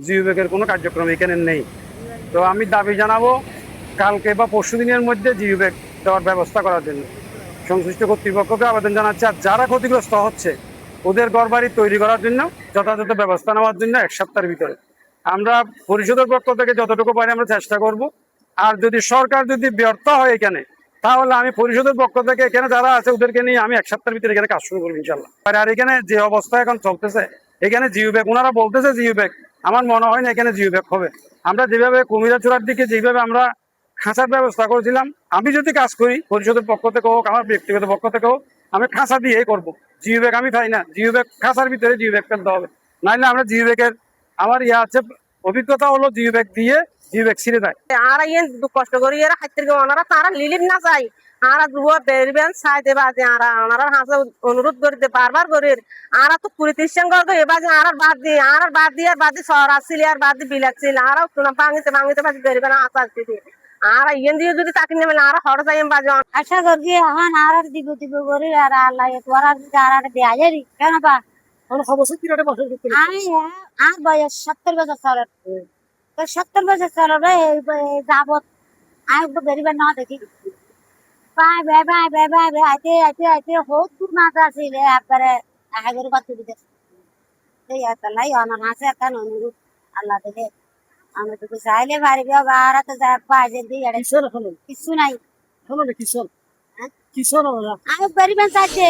জিওব্যাগের কোনো কার্যক্রম এখানে নেই। তো আমি দাবি জানাবো কালকে বা পরশু দিনের মধ্যে জিওব্যাগ দেওয়ার ব্যবস্থা করার জন্য সংশ্লিষ্ট কর্তৃপক্ষকে আবেদন জানাচ্ছি। আর যারা ক্ষতিগ্রস্ত হচ্ছে ওদের ঘরবাড়ি তৈরি করার জন্য যথাযথ ব্যবস্থা নেওয়ার জন্য 1 সপ্তাহের ভিতরে আমরা পরিষদের পক্ষ থেকে যতটুকু পারি আমরা চেষ্টা করব। আর যদি সরকার যদি ব্যর্থ হয় এখানে, তাহলে আমি পরিষদের পক্ষ থেকে এখানে যারা আছে ওদেরকে নিয়ে আমি 1 সপ্তাহের ভিতরে এখানে কাজ শুরু করবো ইনশাল্লাহ। আর এখানে যে অবস্থা এখন চলতেছে, এখানে জিওব্যাগ ওনারা বলতেছে জিওব্যাগ, আমার মনে হয় না এখানে জিওব্যাগ হবে। আমরা যেভাবে কুমিরাচূড়ার দিকে যেভাবে আমরা খাঁচার ব্যবস্থা করেছিলাম, আমি যদি কাজ করি পরিষদের পক্ষ থেকে হোক আমার ব্যক্তিগত পক্ষ থেকে হোক, আমি খাঁচা দিয়েই করবো। জিওব্যাগ আমি পাই না, জিওব্যাগ খাঁচার ভিতরে জিওব্যাগ ফেলতে হবে, নাইলে আমরা জিওব্যাগের আমার আছে অভিজ্ঞতা হলো জিওব্যাগ দিয়ে জিওব্যাগ ছিঁড়ে দেয়। আর ইয়ে কষ্ট করি এরা খাইতে ওনারা তারা লিলিম না যায় আর দুয়া বেরবেন চাই দেবা যে ওনারা হাসে অনুরোধ করিতে বারবার করি আর তো প্রতিষ্ঠান করবো এবার যে আর বাদ দিয়ে শহর আসছিল আর বাদ দিয়ে বিলাক ছিল আর ভাঙিতে বাকি বেরবেন আশা আসছি আর ইয়ে দিয়ে যদি তাকে নেবে আর হঠাৎ যাই বাজে আশা করি এখন আর দিব করি আর আল্লাহ তোরা আর দেয়া যাবি কেন বা আমি আর বয়স 70 বছর চলে তো 70 বছর চলে যাবত আমি তো বেরিবার না দেখি bye bye bye bye bye bye আইতে বহুত দূর মাছ আছিল একবারে আগের কথা দিতে এই লাই আমার হাসে একটা অনুরোধ আল্লাহ থেকে আমি তো চাইলে পারিবি আর তো যা পাইছে দিয়ে কিছু নাই কিশোর আমি বেরিবার চাইছে